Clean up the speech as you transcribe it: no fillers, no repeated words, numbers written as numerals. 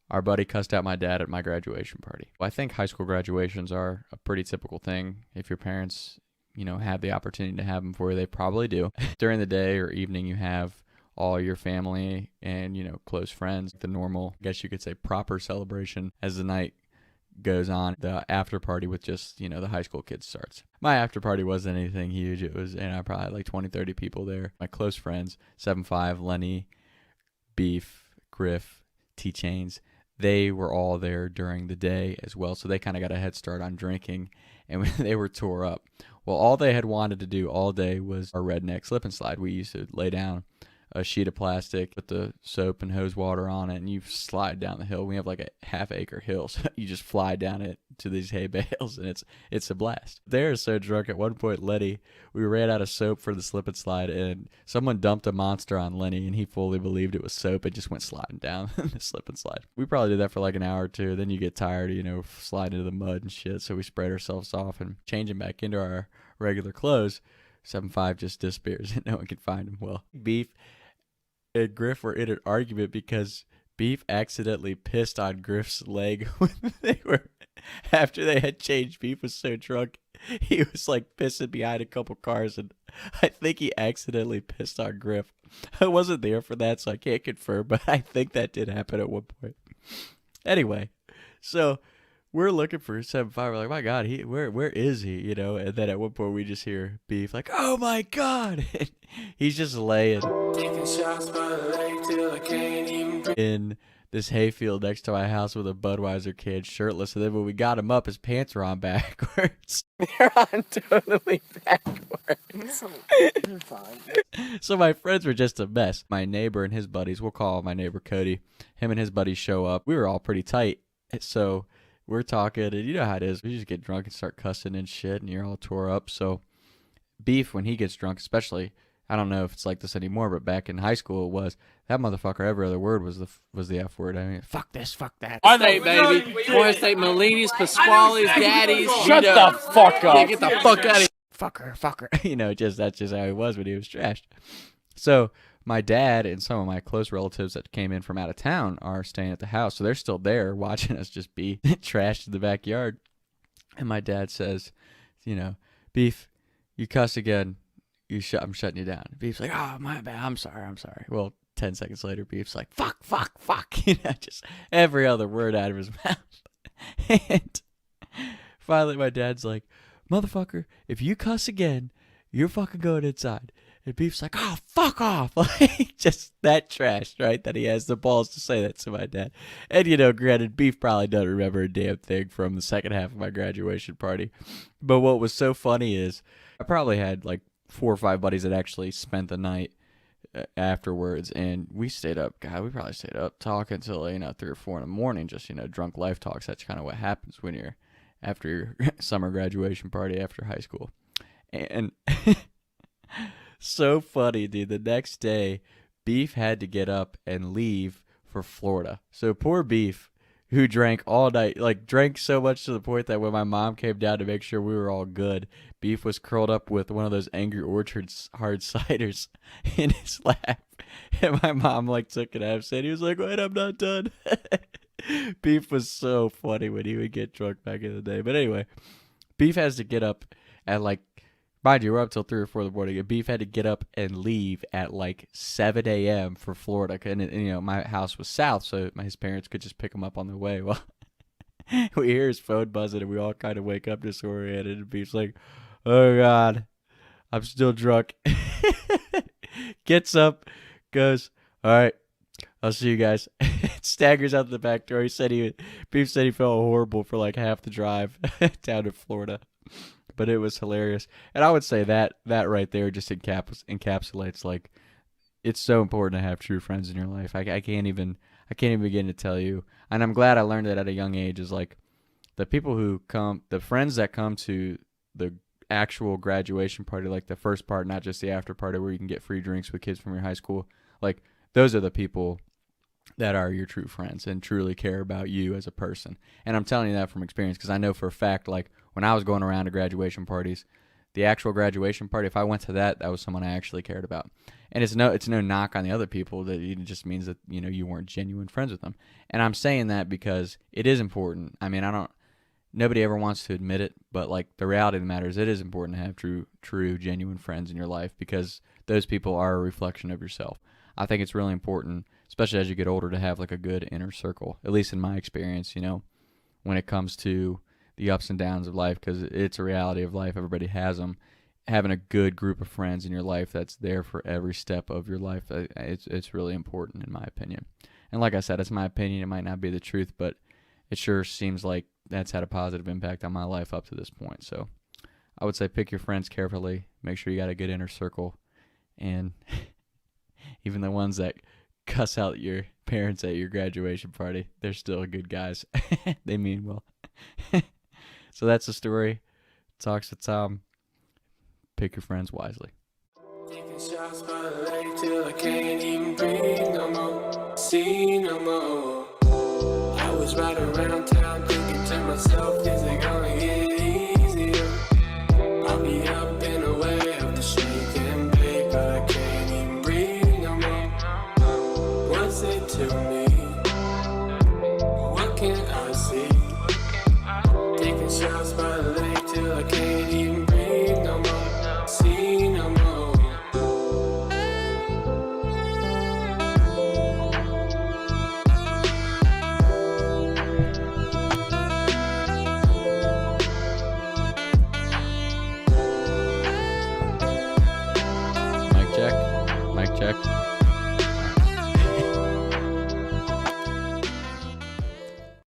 our buddy cussed out my dad at my graduation party. Well, I think high school graduations are a pretty typical thing. If your parents, have the opportunity to have them for you, they probably do. During the day or evening, you have all your family and, close friends. The normal, I guess you could say, proper celebration as the night goes on. The after party with just, the high school kids starts. My after party wasn't anything huge. It was, probably had like 20, 30 people there. My close friends, 7'5", Lenny, Beef, Griff, T-Chains, they were all there during the day as well. So they kind of got a head start on drinking, and they were tore up. Well, all they had wanted to do all day was our redneck slip and slide. We used to lay down a sheet of plastic, put the soap and hose water on it, and you slide down the hill. We have like a half-acre hill, so you just fly down it to these hay bales, and it's a blast. They're so drunk. At one point, Lenny, we ran out of soap for the slip and slide, and someone dumped a monster on Lenny, and he fully believed it was soap and just went sliding down the slip and slide. We probably did that for like an hour or two. Then you get tired, sliding into the mud and shit, so we spread ourselves off and changing back into our regular clothes. 7'5" just disappears, and no one can find him. Well, Beef and Griff were in an argument because Beef accidentally pissed on Griff's leg when after they had changed. Beef was so drunk, he was like pissing behind a couple cars, and I think he accidentally pissed on Griff. I wasn't there for that, so I can't confirm, but I think that did happen at one point. Anyway, so we're looking for 7'5". We're like, my God, where is he? And then at one point we just hear Beef like, oh my God. And he's just laying in this hayfield next to my house with a Budweiser can, shirtless. And then when we got him up, his pants were on backwards. They're on totally backwards. So my friends were just a mess. My neighbor and his buddies, we'll call my neighbor Cody, him and his buddies show up. We were all pretty tight. So we're talking, and you know how it is. We just get drunk and start cussing and shit, and you're all tore up. So Beef, when he gets drunk, especially, I don't know if it's like this anymore, but back in high school it was, that motherfucker, every other word was the F word. I mean, fuck this, fuck that. Are they, baby? Florida State Malini's, Pasquale's, Daddies. Shut the fuck up. Yeah, get the fuck out of here. Fucker. That's just how he was when he was trashed. So my dad and some of my close relatives that came in from out of town are staying at the house. So they're still there watching us just be trashed in the backyard. And my dad says, Beef, you cuss again. I'm shutting you down. Beef's like, oh, my bad. I'm sorry. Well, 10 seconds later, Beef's like, fuck. Just every other word out of his mouth. And finally, my dad's like, motherfucker, if you cuss again, you're fucking going inside. And Beef's like, oh, fuck off. Like, just that trash, right? That he has the balls to say that to my dad. And, granted, Beef probably doesn't remember a damn thing from the second half of my graduation party. But what was so funny is I probably had like 4 or 5 buddies that actually spent the night afterwards. And we probably stayed up talking until, 3 or 4 in the morning, just, drunk life talks. That's kind of what happens when you're after your summer graduation party after high school. And so funny, dude. The next day, Beef had to get up and leave for Florida. So poor Beef, who drank all night, drank so much to the point that when my mom came down to make sure we were all good, Beef was curled up with one of those Angry Orchards hard ciders in his lap. And my mom took an absent. He was like, wait, I'm not done. Beef was so funny when he would get drunk back in the day. But anyway, Beef has to get up at mind you, we're up till 3 or 4 in the morning. And Beef had to get up and leave at 7 a.m. for Florida. And my house was south, so his parents could just pick him up on the way. Well, we hear his phone buzzing, and we all kind of wake up disoriented. And Beef's like, oh, God, I'm still drunk. Gets up, goes, all right, I'll see you guys. Staggers out the back door. Beef said he felt horrible for half the drive down to Florida. But it was hilarious. And I would say that right there just encapsulates it's so important to have true friends in your life. I can't even begin to tell you. And I'm glad I learned that at a young age, is the people who come, the friends that come to the actual graduation party, the first part, not just the after party where you can get free drinks with kids from your high school. Those are the people that are your true friends and truly care about you as a person. And I'm telling you that from experience, because I know for a fact, when I was going around to graduation parties, the actual graduation party, if I went to that, that was someone I actually cared about. And it's no knock on the other people. That it just means that you weren't genuine friends with them. And I'm saying that because it is important. I mean, nobody ever wants to admit it, but like the reality of the matter is, it is important to have true, genuine friends in your life, because those people are a reflection of yourself. I think it's really important, especially as you get older, to have like a good inner circle. At least in my experience, when it comes to the ups and downs of life, because it's a reality of life. Everybody has them. Having a good group of friends in your life that's there for every step of your life, it's really important in my opinion. And like I said, it's my opinion. It might not be the truth, but it sure seems like that's had a positive impact on my life up to this point. So I would say pick your friends carefully. Make sure you got a good inner circle. And even the ones that cuss out your parents at your graduation party, they're still good guys. They mean well. So that's the story. Talks to Tom. Pick your friends wisely. Taking shots by the lake till I can't even breathe no more, see no more. I was riding around town thinking to myself, is it gonna get easier? I'll be up and away of the shake and bake, but I can't even breathe no more. What's it to me? What can I see? Taking shots by the lake till I can't even breathe no more, see no more. Mic check.